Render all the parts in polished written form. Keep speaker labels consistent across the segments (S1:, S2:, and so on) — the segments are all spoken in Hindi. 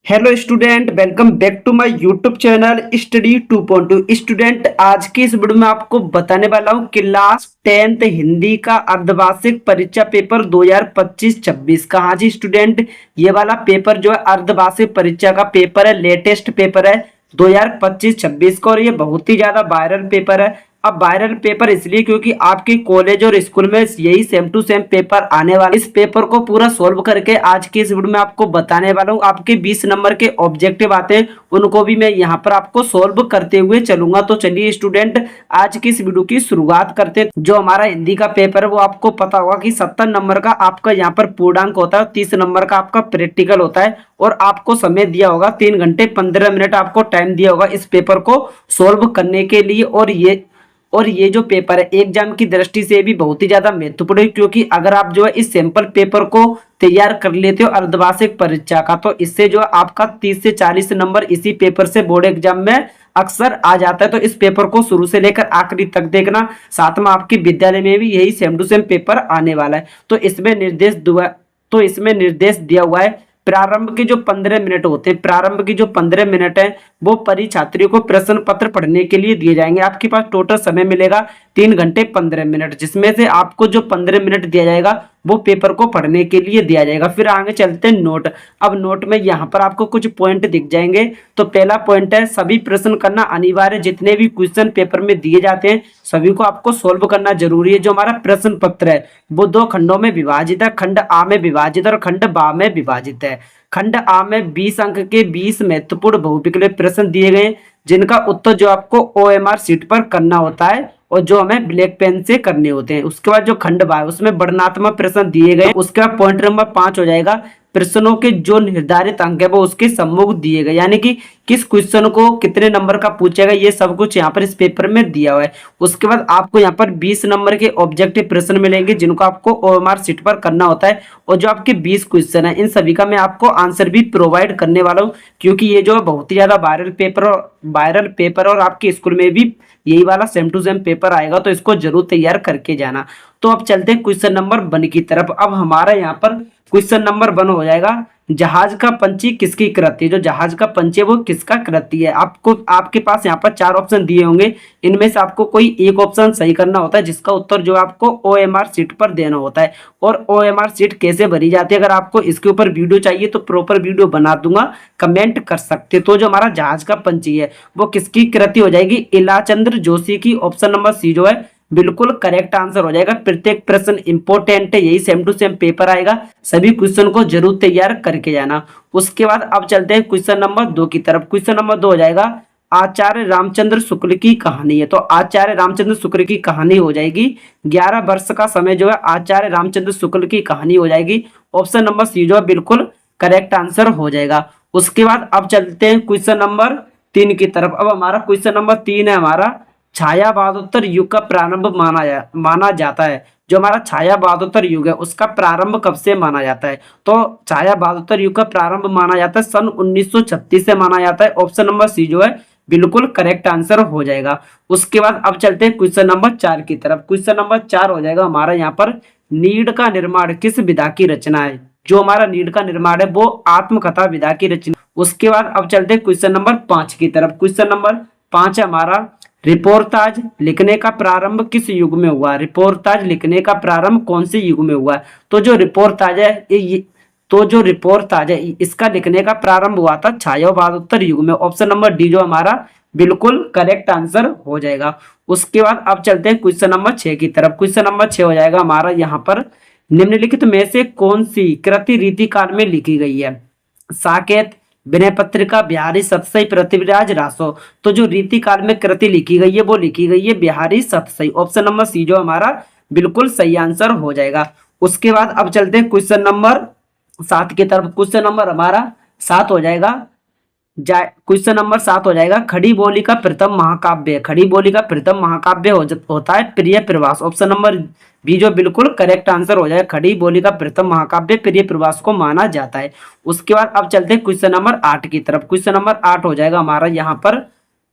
S1: Hello student, welcome back to my YouTube channel study 2.2। Student, आज की इस वीडियो में आपको बताने वाला हूँ क्लास 10th हिंदी का अर्धवार्षिक परीक्षा पेपर 2025-26 का। हाँ जी स्टूडेंट, ये वाला पेपर जो है अर्धवार्षिक परीक्षा का पेपर है, लेटेस्ट पेपर है 2025-26 का, और ये बहुत ही ज्यादा वायरल पेपर है। अब वायरल पेपर इसलिए क्योंकि आपके कॉलेज और स्कूल में यही सेम टू सेम पेपर आने वाला। इस पेपर को पूरा सोल्व करके आज की इस वीडियो में आपको बताने वाला हूँ। आपके 20 नंबर के ऑब्जेक्टिव आते हैं, उनको भी मैं यहाँ पर आपको सोल्व करते हुए चलूंगा। तो चलिए स्टूडेंट, आज की इस वीडियो की शुरुआत करते हैं। जो हमारा हिंदी का पेपर है वो आपको पता होगा कि 70 नंबर का आपका यहाँ पर पूर्णांक होता है, 30 नंबर का आपका प्रैक्टिकल होता है, और आपको समय दिया होगा 3 घंटे 15 मिनट आपको टाइम दिया होगा इस पेपर को सोल्व करने के लिए। और ये जो पेपर है एग्जाम की दृष्टि से भी बहुत ही ज्यादा महत्वपूर्ण है, क्योंकि अगर आप जो है इस सैंपल पेपर को तैयार कर लेते हो अर्धवार्षिक परीक्षा का, तो इससे जो है आपका 30 से 40 नंबर इसी पेपर से बोर्ड एग्जाम में अक्सर आ जाता है। तो इस पेपर को शुरू से लेकर आखिरी तक देखना, साथ में आपके विद्यालय में भी यही सेम टू सेम पेपर आने वाला है। तो इसमें निर्देश दिया हुआ है प्रारंभ के जो 15 मिनट होते हैं, प्रारंभ की जो 15 मिनट है वो परीक्षार्थियों को प्रश्न पत्र पढ़ने के लिए दिए जाएंगे। आपके पास टोटल समय मिलेगा 3 घंटे 15 मिनट, जिसमें से आपको जो 15 मिनट दिया जाएगा वो पेपर को पढ़ने के लिए दिया जाएगा। फिर आगे चलते हैं नोट। अब नोट में यहाँ पर आपको कुछ पॉइंट दिख जाएंगे। तो पहला पॉइंट है सभी प्रश्न करना अनिवार्य, जितने भी क्वेश्चन पेपर में दिए जाते हैं सभी को आपको सोल्व करना जरूरी है। जो हमारा प्रश्न पत्र है वो 2 खंडों में विभाजित है, खंड आ में विभाजित और खंड बा में विभाजित है। खंड आ में 20 अंक के 20 महत्वपूर्ण बहुविकल्पीय प्रश्न दिए गए, जिनका उत्तर जो आपको OMR शीट पर करना होता है और जो हमें ब्लैक पेन से करने होते हैं। उसके बाद जो खंड बा है उसमें वर्णनात्मक प्रश्न दिए गए। उसके बाद पॉइंट नंबर 5 हो जाएगा प्रश्नों के जो निर्धारित अंक है वो उसके सम्मुख दिए गए, यानी कि किस क्वेश्चन को कितने नंबर का पूछेगा ये सब कुछ यहाँ पर इस पेपर में दिया हुआ है। उसके बाद आपको यहाँ पर 20 नंबर के ऑब्जेक्टिव प्रश्न मिलेंगे, जिनको आपको OMR शीट पर करना होता है। और जो आपके 20 क्वेश्चन है इन सभी का मैं आपको आंसर भी प्रोवाइड करने वाला हूँ, क्योंकि ये जो है बहुत ही ज्यादा वायरल पेपर और आपके स्कूल में भी यही वाला सेम टू सेम पेपर आएगा, तो इसको जरूर तैयार करके जाना। तो अब चलते हैं क्वेश्चन नंबर 1 की तरफ। अब हमारा यहाँ पर क्वेश्चन नंबर 1 हो जाएगा, जहाज का पंछी किसकी कृति है। जो जहाज का पंछी है वो किसका कृति है। आपके पास यहाँ पर 4 ऑप्शन दिए होंगे, इनमें से आपको कोई एक ऑप्शन सही करना होता है, जिसका उत्तर जो आपको OMR शीट पर देना होता है। और OMR शीट कैसे भरी जाती है, अगर आपको इसके ऊपर वीडियो चाहिए तो प्रॉपर वीडियो बना दूंगा, कमेंट कर सकते। तो जो हमारा जहाज का पंछी है वो किसकी कृति हो जाएगी, इलाचंद्र जोशी की। ऑप्शन नंबर सी जो है बिल्कुल करेक्ट आंसर हो जाएगा। प्रत्येक प्रश्न इंपॉर्टेंट है, यही सेम टू सेम पेपर आएगा, सभी क्वेश्चन को जरूर तैयार करके जाना। उसके बाद अब चलते हैं क्वेश्चन नंबर 2 की तरफ। क्वेश्चन नंबर 2 हो जाएगा आचार्य रामचंद्र शुक्ल की कहानी है। तो आचार्य रामचंद्र शुक्ल की कहानी हो जाएगी 11 वर्ष का समय जो है आचार्य रामचंद्र शुक्ल की कहानी हो जाएगी। ऑप्शन नंबर सी जो है बिल्कुल करेक्ट आंसर हो जाएगा। उसके बाद अब चलते हैं क्वेश्चन नंबर 3 की तरफ। अब हमारा क्वेश्चन नंबर 3 है, हमारा छायावादोत्तर युग का प्रारंभ माना जाता है। जो हमारा छायावादोत्तर युग है उसका प्रारंभ कब से माना जाता है। तो छायावादोत्तर युग का प्रारंभ माना जाता है सन 1936 से माना जाता है। ऑप्शन नंबर सी जो है बिल्कुल करेक्ट आंसर हो जाएगा। उसके बाद अब चलते हैं क्वेश्चन नंबर 4 की तरफ। क्वेश्चन नंबर 4 हो जाएगा हमारा यहाँ पर नीड का निर्माण किस विधा की रचना है। जो हमारा नीड का निर्माण है वो आत्मकथा विधा की रचना। उसके बाद अब चलते हैं क्वेश्चन नंबर 5 की तरफ। क्वेश्चन नंबर 5 है हमारा रिपोर्टाज लिखने का प्रारंभ किस युग में हुआ। रिपोर्टाज लिखने का प्रारंभ कौन से युग में हुआ। तो जो रिपोर्टाज है इसका लिखने का प्रारंभ हुआ था छायावादोत्तर युग में। ऑप्शन नंबर डी जो हमारा बिल्कुल करेक्ट आंसर हो जाएगा। उसके बाद अब चलते हैं क्वेश्चन नंबर 6 की तरफ। क्वेश्चन नंबर 6 हो जाएगा हमारा यहाँ पर निम्नलिखित में से कौन सी कृति रीति काल में लिखी गई है। साकेत, विनय पत्रिका, बिहारी सतसई, पृथ्वीराज रासो। तो जो रीति काल में कृति लिखी गई है वो लिखी गई है Bihari Satsai. Option number C जो हमारा बिल्कुल सही आंसर हो जाएगा। उसके बाद अब चलते हैं क्वेश्चन नंबर 7 की तरफ। क्वेश्चन नंबर हमारा 7 हो जाएगा क्वेश्चन नंबर 7 हो जाएगा खड़ी बोली का प्रथम महाकाव्य। खड़ी बोली का प्रथम महाकाव्य होता है प्रिय प्रवास। ऑप्शन नंबर बी जो बिल्कुल करेक्ट आंसर हो जाएगा। खड़ी बोली का प्रथम महाकाव्य प्रिय प्रवास को माना जाता है। उसके बाद अब चलते हैं क्वेश्चन नंबर 8 की तरफ। क्वेश्चन नंबर 8 हो जाएगा हमारा यहाँ पर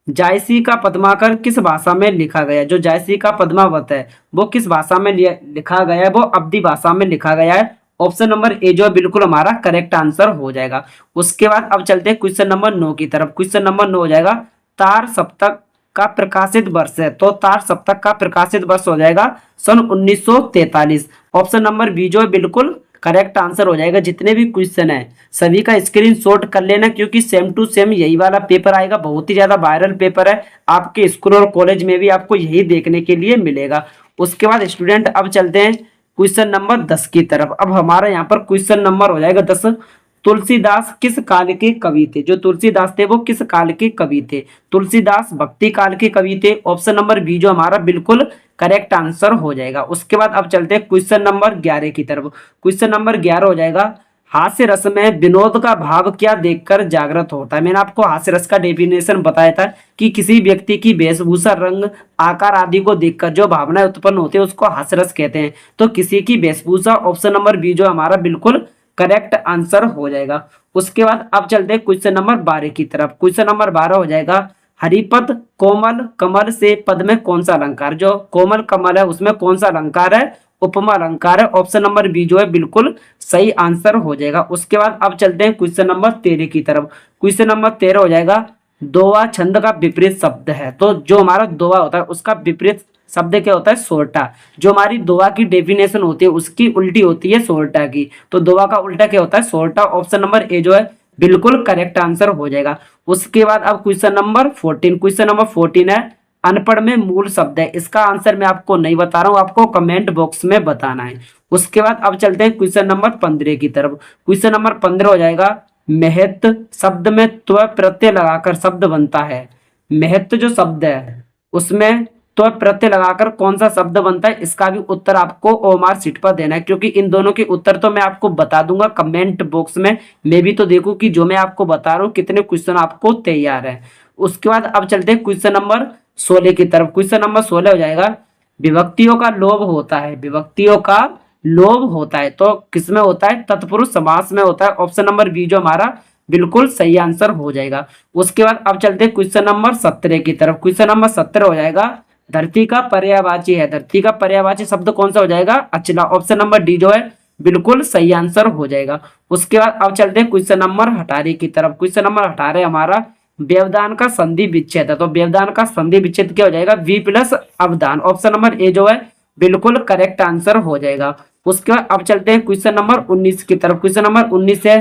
S1: जायसी का पद्माकर किस भाषा में लिखा गया। जो जायसी का पद्मावत है वो किस भाषा में लिखा गया है, वो अवधी भाषा में लिखा गया है। ऑप्शन नंबर ए जो है बिल्कुल हमारा करेक्ट आंसर हो जाएगा। उसके बाद अब चलते हैं क्वेश्चन नंबर 9 की तरफ। क्वेश्चन नंबर 9 हो जाएगा तार सप्तक का प्रकाशित वर्ष है, तो तार सप्तक का प्रकाशित वर्ष हो जाएगा सन 1943। ऑप्शन नंबर बी जो है बिल्कुल करेक्ट आंसर हो जाएगा। जितने भी क्वेश्चन है सभी का स्क्रीनशॉट कर लेना, क्योंकि सेम टू सेम यही वाला पेपर आएगा। बहुत ही ज्यादा वायरल पेपर है, आपके स्कूल और कॉलेज में भी आपको यही देखने के लिए मिलेगा। उसके बाद स्टूडेंट अब चलते हैं क्वेश्चन नंबर 10 की तरफ। अब हमारा यहाँ पर क्वेश्चन नंबर हो जाएगा 10। तुलसीदास किस काल के कवि थे? जो तुलसीदास थे वो किस काल के कवि थे? तुलसीदास भक्ति काल के कवि थे। ऑप्शन नंबर बी जो हमारा बिल्कुल करेक्ट आंसर हो जाएगा। उसके बाद अब चलते हैं क्वेश्चन नंबर 11 की तरफ। क्वेश्चन नंबर 11 हो जाएगा हास्य रस में विनोद का भाव क्या देखकर जागृत होता है? मैंने आपको हास्य रस का डेफिनेशन बताया था कि किसी व्यक्ति की वेशभूषा, रंग, आकार आदि को देखकर जो भावनाएं उत्पन्न होती है उसको हास्य रस कहते हैं। तो किसी की वेशभूषा, ऑप्शन नंबर बी जो हमारा बिल्कुल करेक्ट आंसर हो जाएगा। उसके बाद अब चलते हैं क्वेश्चन नंबर 12 की तरफ। क्वेश्चन नंबर 12 हो जाएगा हरिपद कोमल कमल से पद में कौन सा अलंकार? जो कोमल कमल है उसमें कौन सा अलंकार है? उपमा अलंकार है। ऑप्शन नंबर बी जो है बिल्कुल सही आंसर हो जाएगा। उसके बाद अब चलते हैं क्वेश्चन नंबर 13 की तरफ। क्वेश्चन नंबर 13 हो जाएगा दोहा छंद का विपरीत शब्द है। तो जो हमारा दोहा होता है उसका विपरीत शब्द क्या होता है? सोरठा। जो हमारी दोहा की डेफिनेशन होती है उसकी उल्टी होती है सोरठा की। तो दोहा का उल्टा क्या होता है? सोरठा। ऑप्शन नंबर ए जो है बिल्कुल करेक्ट आंसर हो जाएगा। उसके बाद अब क्वेश्चन नंबर 14। क्वेश्चन नंबर 14 है अनपढ़ में मूल शब्द है। इसका आंसर मैं आपको नहीं बता रहा हूं, आपको कमेंट बॉक्स में बताना है। उसके बाद अब चलते हैं क्वेश्चन नंबर 15 की तरफ। क्वेश्चन नंबर 15 हो जाएगा महत्व शब्द में त्व प्रत्यय लगाकर शब्द बनता है। महत्व जो शब्द है उसमें त्व प्रत्यय लगाकर कौन सा शब्द बनता है? इसका भी उत्तर आपको ओएमआर शीट पर देना है, क्योंकि इन दोनों के उत्तर तो मैं आपको बता दूंगा कमेंट बॉक्स में। मैं भी तो देखूं कि जो मैं आपको बता रहा हूँ कितने क्वेश्चन आपको तैयार है। उसके बाद अब चलते हैं क्वेश्चन नंबर 16 की तरफ। क्वेश्चन नंबर 16 हो जाएगा विभक्तियों का लोभ होता है। विभक्तियों का लोभ होता है तो किसमें होता है? तत्पुरुष समास में होता है। ऑप्शन नंबर बी जो हमारा बिल्कुल सही आंसर हो जाएगा। उसके बाद अब चलते हैं क्वेश्चन नंबर 17 की तरफ। क्वेश्चन नंबर 17 हो जाएगा धरती का पर्यायवाची है। धरती का पर्यायवाची शब्द कौन सा हो जाएगा? अचला। ऑप्शन नंबर डी जो है बिल्कुल सही आंसर हो जाएगा। उसके बाद अब चलते हैं क्वेश्चन नंबर 18 की तरफ। क्वेश्चन नंबर 18 हमारा व्यवधान का संधि विच्छेद है। तो व्यवधान का संधि विच्छेद क्या हो जाएगा? वी प्लस अवधान। ऑप्शन नंबर ए जो है बिल्कुल करेक्ट आंसर हो जाएगा। उसके बाद अब चलते हैं क्वेश्चन नंबर 19 की तरफ। क्वेश्चन नंबर 19 है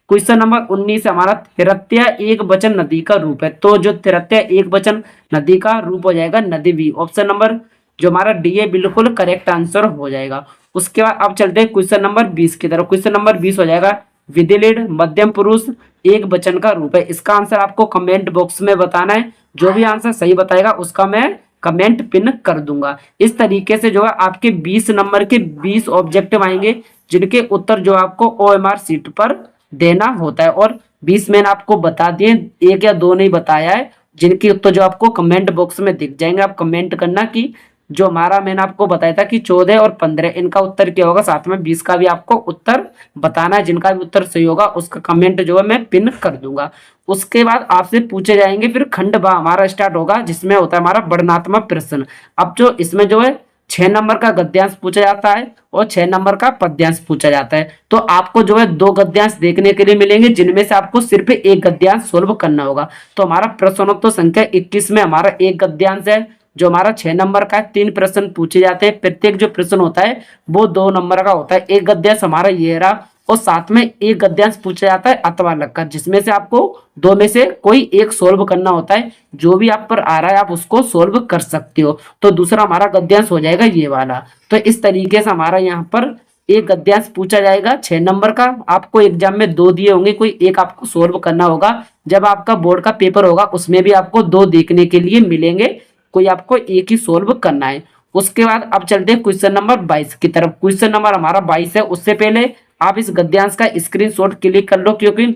S1: क्वेश्चन नंबर 19 हमारा तिरत्या एक वचन नदी का रूप है। तो जो तिरत्या एक वचन नदी का रूप हो जाएगा नदी भी। ऑप्शन नंबर जो हमारा डी है बिल्कुल करेक्ट आंसर हो जाएगा। उसके बाद अब चलते हैं क्वेश्चन नंबर 20 की तरफ। क्वेश्चन नंबर 20 हो जाएगा विधिलिड मध्यम पुरुष एक वचन का रूप है। इसका आंसर आपको कमेंट बॉक्स में बताना है। जो भी आंसर सही बताएगा उसका मैं कमेंट पिन कर दूंगा। इस तरीके से जो है आपके 20 नंबर के 20 ऑब्जेक्टिव आएंगे, जिनके उत्तर जो आपको ओएमआर शीट पर देना होता है। और 20 मैंने आपको बता दिए, एक या दो नहीं बताया है, जिनके उत्तर जो आपको कमेंट बॉक्स में दिख जाएंगे। आप कमेंट करना कि जो हमारा मैंने आपको बताया था कि 14 और 15 इनका उत्तर क्या होगा, साथ में 20 का भी आपको उत्तर बताना है। जिनका भी उत्तर सही होगा उसका कमेंट जो है मैं पिन कर दूंगा। उसके बाद आपसे पूछे जाएंगे फिर खंड बा हमारा स्टार्ट होगा, जिसमें होता है हमारा वर्णनात्मक प्रश्न। अब जो इसमें जो है 6 नंबर का गद्यांश पूछा जाता है और 6 नंबर का पद्यांश पूछा जाता है। तो आपको जो है 2 गद्यांश देखने के लिए मिलेंगे, जिनमें से आपको सिर्फ एक गद्यांश सोल्व करना होगा। तो हमारा प्रश्नोत्तर संख्या 21 में हमारा एक गद्यांश है जो हमारा 6 नंबर का है। 3 प्रश्न पूछे जाते हैं, प्रत्येक जो प्रश्न होता है वो 2 नंबर का होता है। एक गद्यांश हमारा ये रहा और साथ में एक गद्यांश पूछा जाता है अथवा लगकर, जिसमें से आपको 2 में से कोई एक सोल्व करना होता है। जो भी आप पर आ रहा है आप उसको सोल्व कर सकते हो। तो दूसरा हमारा गद्यांश हो जाएगा ये वाला। तो इस तरीके से हमारा यहाँ पर एक गद्यांश पूछा जाएगा 6 नंबर का। आपको एग्जाम में 2 दिए होंगे, कोई एक आपको सोल्व करना होगा। जब आपका बोर्ड का पेपर होगा उसमें भी आपको 2 देखने के लिए मिलेंगे, कोई आपको एक ही सोल्व करना है। उसके बाद अब चलते हैं क्वेश्चन नंबर 22 की तरफ। क्वेश्चन नंबर हमारा 22 है। उससे पहले आप इस गद्यांश का स्क्रीनशॉट क्लिक कर लो, क्योंकि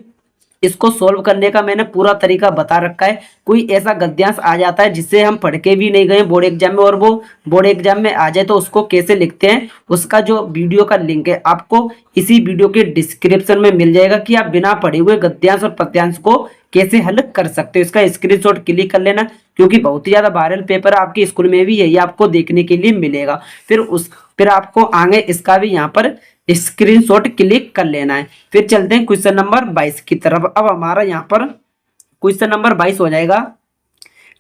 S1: इसको सोल्व करने का मैंने पूरा तरीका बता रखा है। कोई ऐसा गद्यांश आ जाता है जिससे हम पढ़ के भी नहीं गए बोर्ड एग्जाम में, और वो बोर्ड एग्जाम में आ जाए तो उसको कैसे लिखते हैं उसका जो वीडियो का लिंक है आपको इसी वीडियो के डिस्क्रिप्शन में मिल जाएगा, कि आप बिना पढ़े हुए गद्यांश और पद्यांश को कैसे हल कर सकते हो। इसका स्क्रीनशॉट क्लिक कर लेना, क्योंकि बहुत ही ज्यादा वायरल पेपर है, आपके स्कूल में भी यही आपको देखने के लिए मिलेगा। फिर आपको आगे इसका भी यहाँ पर स्क्रीनशॉट क्लिक कर लेना है। फिर चलते हैं क्वेश्चन नंबर 22 की तरफ। अब हमारा यहाँ पर क्वेश्चन नंबर 22 हो जाएगा,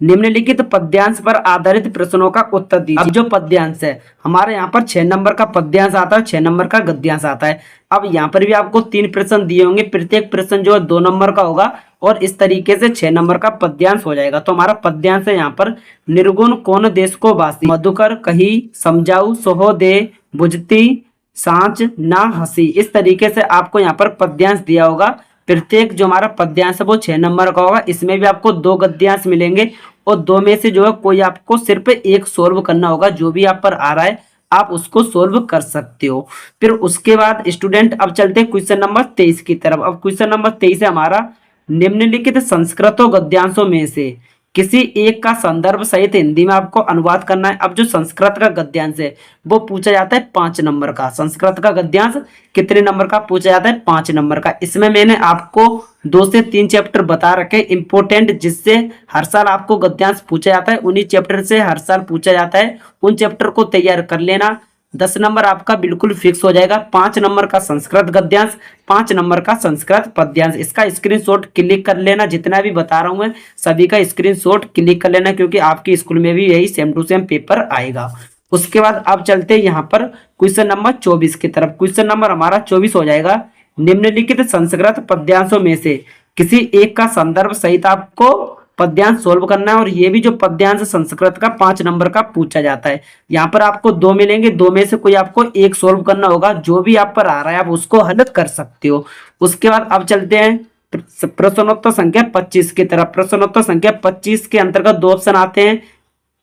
S1: निम्नलिखित पद्यांश पर आधारित प्रश्नों का उत्तर दीजिए। अब जो पद्यांश है हमारे यहाँ पर 6 नंबर का पद्यांश आता है, 6 नंबर का गद्यांश आता है। अब यहाँ पर भी आपको 3 प्रश्न दिए होंगे, प्रत्येक प्रश्न जो है 2 नंबर का होगा और इस तरीके से 6 नंबर का पद्यांश हो जाएगा। तो हमारा पद्यांश है यहाँ पर, निर्गुण कौन देश को वासी, मधुकर कही समझाऊ सोहो दे बुझती सांच ना हंसी। इस तरीके से आपको यहाँ पर पद्यांश दिया होगा। प्रत्येक जो हमारा पद्यांश है वो 6 नंबर का होगा। इसमें भी आपको 2 गद्यांश मिलेंगे और 2 में से जो है कोई आपको सिर्फ एक सोल्व करना होगा। जो भी आप पर आ रहा है आप उसको सोल्व कर सकते हो। फिर उसके बाद स्टूडेंट अब चलते हैं क्वेश्चन नंबर 23 की तरफ। अब क्वेश्चन नंबर 23 है हमारा, निम्नलिखित संस्कृतों गद्यांशों में से किसी एक का संदर्भ सहित हिंदी में आपको अनुवाद करना है। अब जो संस्कृत का गद्यांश है वो पूछा जाता है 5 नंबर का। संस्कृत का गद्यांश कितने नंबर का पूछा जाता है? 5 नंबर का। इसमें मैंने आपको 2 से 3 चैप्टर बता रखे इंपॉर्टेंट, जिससे हर साल आपको गद्यांश पूछा जाता है। उन्हीं चैप्टर से हर साल पूछा जाता है, उन चैप्टर को तैयार कर लेना। 10 नंबर आपका बिल्कुल फिक्स हो जाएगा। 5 नंबर का संस्कृत गद्यांश, 5 नंबर का संस्कृत पद्यांश। इसका स्क्रीनशॉट क्लिक कर लेना। जितना भी बता रहा हूं मैं सभी का स्क्रीनशॉट क्लिक कर लेना, क्योंकि आपके स्कूल में भी यही सेम टू सेम पेपर आएगा। उसके बाद अब चलते हैं यहाँ पर क्वेश्चन नंबर 24 की तरफ। क्वेश्चन नंबर हमारा 24 हो जाएगा, निम्नलिखित संस्कृत पद्यांशों में से किसी एक का संदर्भ सहित आपको पद्यांश सोल्व करना है। और ये भी जो पद्यांश संस्कृत का 5 नंबर का पूछा जाता है। यहाँ पर आपको 2 मिलेंगे, 2 में से कोई आपको एक सोल्व करना होगा। जो भी आप पर आ रहा है आप उसको हल कर सकते हो। उसके बाद अब चलते हैं प्रश्नोत्तर संख्या 25 की तरफ। प्रश्नोत्तर संख्या 25 के अंतर्गत 2 ऑप्शन आते हैं,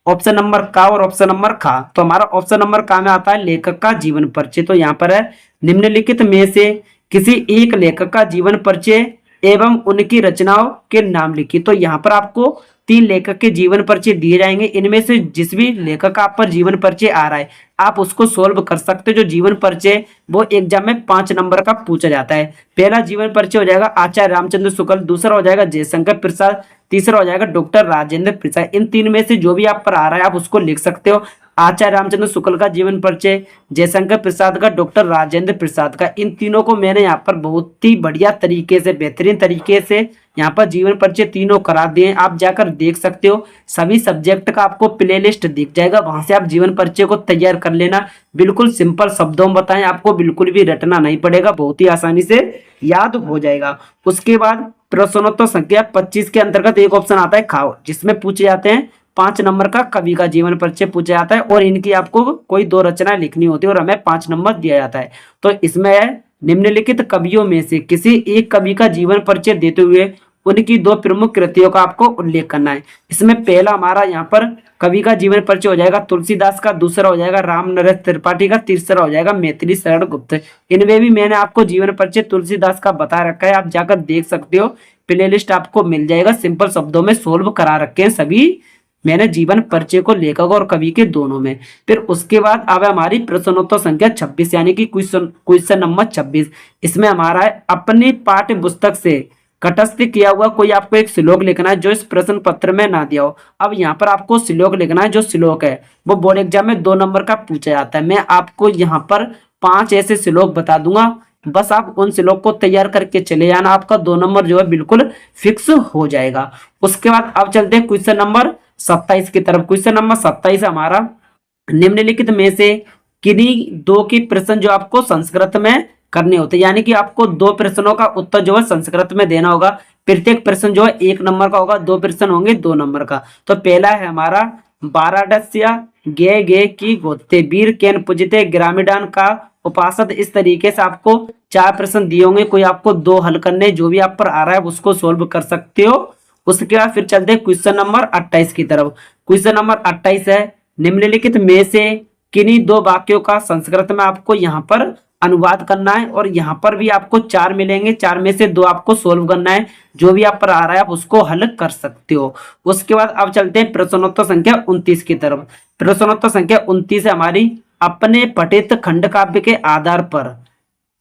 S1: ऑप्शन नंबर का और ऑप्शन नंबर खा। तो हमारा ऑप्शन नंबर का में आता है लेखक का जीवन परिचय। तो यहाँ पर है, निम्नलिखित में से किसी एक लेखक का जीवन परिचय एवं उनकी रचनाओं के नाम लिखिए। तो यहाँ पर आपको 3 लेखक के जीवन परिचय दिए जाएंगे। इनमें से जिस भी लेखक का आप पर जीवन परिचय आ रहा है आप उसको सोल्व कर सकते हो। जो जीवन परिचय वो एग्जाम में 5 नंबर का पूछा जाता है। पहला जीवन परिचय हो जाएगा आचार्य रामचंद्र शुक्ल, दूसरा हो जाएगा जयशंकर प्रसाद, तीसरा हो जाएगा डॉक्टर राजेंद्र प्रसाद। इन 3 में से जो भी आप पर आ रहा है आप उसको लिख सकते हो। आचार्य रामचंद्र शुक्ल का जीवन परिचय, जयशंकर प्रसाद का, डॉक्टर राजेंद्र प्रसाद का। इन तीनों को मैंने यहाँ पर बहुत ही बढ़िया तरीके से, बेहतरीन तरीके से यहाँ पर जीवन परिचय तीनों करा दिए। आप जाकर देख सकते हो, सभी सब्जेक्ट का आपको प्लेलिस्ट दिख जाएगा, वहां से आप जीवन परिचय को तैयार कर लेना। बिल्कुल सिंपल शब्दों में बताएं, आपको बिल्कुल भी रटना नहीं पड़ेगा, बहुत ही आसानी से याद हो जाएगा। उसके बाद प्रश्नोत्तर संख्या 25 के अंतर्गत एक ऑप्शन आता है खाओ, जिसमें पूछे जाते हैं 5 नंबर का कवि का जीवन परिचय पूछा जाता है और इनकी आपको कोई 2 रचनाएं लिखनी होती है और हमें 5 नंबर दिया जाता है। तो इसमें निम्नलिखित कवियों में से किसी एक कवि का जीवन परिचय देते हुए उनकी 2 प्रमुख कृतियों का आपको उल्लेख करना है। इसमें पहला हमारा यहाँ पर कवि का जीवन परिचय हो जाएगा तुलसीदास का, दूसरा हो जाएगा राम नरेश त्रिपाठी का, तीसरा हो जाएगा मैथिली शरण गुप्त। इनमें भी मैंने आपको जीवन परिचय तुलसीदास का बता रखा है, आप जाकर देख सकते हो, प्लेलिस्ट आपको मिल जाएगा। सिंपल शब्दों में सोल्व करा रखे हैं सभी मैंने जीवन परिचय को लेखक और कवि के दोनों में। फिर उसके बाद अब हमारी प्रश्नोत्तर संख्या 26 यानी कि क्वेश्चन नंबर 26। इसमें हमारा है, अपनी पाठ्य पुस्तक से कटस्थ किया हुआ कोई आपको एक श्लोक लिखना है जो इस प्रश्न पत्र में ना दिया हो। अब यहाँ पर आपको श्लोक लिखना है, जो श्लोक है वो बोर्ड एग्जाम में 2 नंबर का पूछा जाता है। मैं आपको यहाँ पर 5 ऐसे श्लोक बता दूंगा, बस आप उन श्लोक को तैयार करके चले जाना, आपका 2 नंबर जो है बिल्कुल फिक्स हो जाएगा। उसके बाद अब चलते हैं क्वेश्चन नंबर 27 की तरफ। क्वेश्चन नंबर 27 हमारा, निम्नलिखित में से किन्हीं 2 की प्रश्न जो आपको संस्कृत में करने होते हैं, यानी कि आपको 2 प्रश्नों का उत्तर जो है संस्कृत में देना होगा। प्रत्येक प्रश्न जो है 1 नंबर का होगा, 2 प्रश्न होंगे 2 नंबर का। तो पहला है हमारा, बाराडस्या गे गे की गोते वीर केन पूजिते ग्रामीडान का उपासद। इस तरीके से आपको 4 प्रश्न दिए होंगे, कोई आपको 2 हल करने, जो भी आप पर आ रहा है उसको सोल्व कर सकते हो। उसके बाद फिर चलते हैं क्वेश्चन नंबर 28 की तरफ। क्वेश्चन नंबर 28 है, निम्नलिखित में से किन्हीं 2 वाक्यों का संस्कृत में आपको यहाँ पर अनुवाद करना है और यहाँ पर भी आपको 4 मिलेंगे, 4 में से 2 आपको सोल्व करना है, जो भी आप पर आ रहा है आप उसको हल कर सकते हो। उसके बाद अब चलते हैं प्रश्नोत्तर संख्या 29 की तरफ। प्रश्नोत्तर संख्या 29 है हमारी, अपने पठित खंड काव्य के आधार पर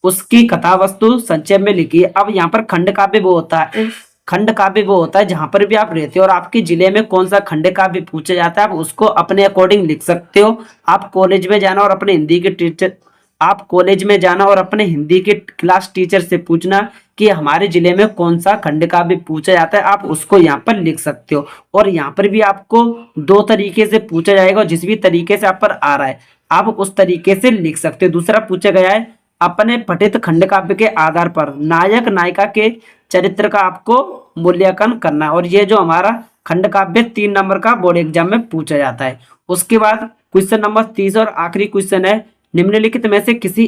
S1: उसकी कथा वस्तु संक्षेप में लिखिए। अब यहाँ पर खंड काव्य वो होता है, खंड काव्य वो होता है जहां पर भी आप रहते हो और आपके जिले में कौन सा खंड काव्य पूछा जाता है आप उसको अपने अकॉर्डिंग लिख सकते हो। आप कॉलेज में जाना और अपने हिंदी के टीचर आप कॉलेज में जाना और अपने हिंदी के क्लास टीचर से पूछना कि हमारे जिले में कौन सा खंड काव्य पूछा जाता है, आप उसको यहाँ पर लिख सकते हो। और यहाँ पर भी आपको दो तरीके से पूछा जाएगा, जिस भी तरीके से आप पर आ रहा है आप उस तरीके से लिख सकते हो। दूसरा पूछा गया है, अपने पठित खंड काव्य के आधार पर नायक नायिका के चरित्र का आपको मूल्यांकन करना है। और ये जो हमारा खंड काव्य 3 नंबर का बोर्ड एग्जाम में पूछा जाता है। उसके बाद क्वेश्चन नंबर 30 और आखिरी क्वेश्चन है, निम्नलिखित में से किसी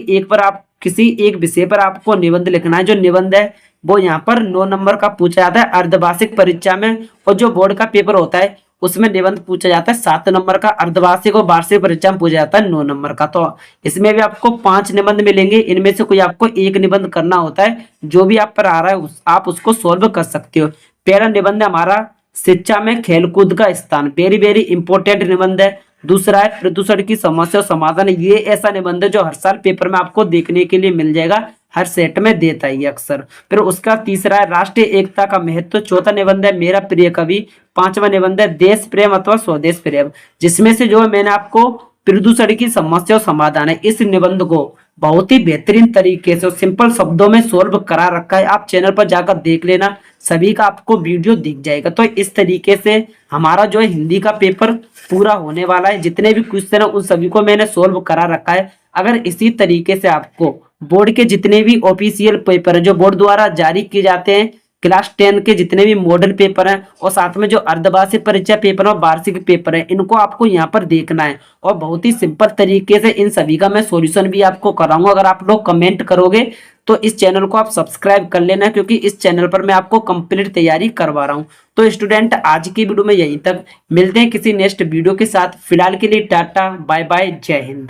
S1: एक विषय पर आपको निबंध लिखना है। जो निबंध है वो यहाँ पर 9 नंबर का पूछा जाता है अर्धवार्षिक परीक्षा में, और जो बोर्ड का पेपर होता है उसमें निबंध पूछा जाता है 7 नंबर का। अर्धवार्षिक और वार्षिक परीक्षा में पूछा जाता है 9 नंबर का। तो इसमें भी आपको 5 निबंध मिलेंगे, इनमें से कोई आपको एक निबंध करना होता है। जो भी आप पर आ रहा है आप उसको सोल्व कर सकते हो। पहला निबंध है हमारा शिक्षा में खेलकूद का स्थान, वेरी वेरी इंपॉर्टेंट निबंध है। दूसरा है प्रदूषण की समस्या और समाधान, ये ऐसा निबंध है जो हर साल पेपर में आपको देखने के लिए मिल जाएगा, हर सेट में देता है ये अक्सर। फिर उसका तीसरा है राष्ट्रीय एकता का महत्व। चौथा निबंध है मेरा प्रिय कवि। पांचवा निबंध है देश प्रेम अथवा स्वदेश प्रेम, जिसमें से जो है मैंने आपको प्रदूषण की समस्या और समाधान है इस निबंध को बहुत ही बेहतरीन तरीके से और सिंपल शब्दों में सोल्व करा रखा है। आप चैनल पर जाकर देख लेना, सभी का आपको वीडियो दिख जाएगा। तो इस तरीके से हमारा जो है हिंदी का पेपर पूरा होने वाला है। जितने भी क्वेश्चन है उन सभी को मैंने सोल्व करा रखा है। अगर इसी तरीके से आपको बोर्ड के जितने भी ऑफिशियल पेपर है जो बोर्ड द्वारा जारी किए जाते हैं, क्लास 10 के जितने भी मॉडल पेपर हैं और साथ में जो अर्धवार्षिक परीक्षा पेपर और वार्षिक पेपर है, इनको आपको यहाँ पर देखना है। और बहुत ही सिंपल तरीके से इन सभी का मैं सॉल्यूशन भी आपको कराऊंगा। अगर आप लोग कमेंट करोगे तो इस चैनल को आप सब्सक्राइब कर लेना, क्योंकि इस चैनल पर मैं आपको कंप्लीट तैयारी करवा रहा हूँ। तो स्टूडेंट आज की वीडियो में यहीं तक, मिलते हैं किसी नेक्स्ट वीडियो के साथ। फिलहाल के लिए टाटा बाय बाय, जय हिंद।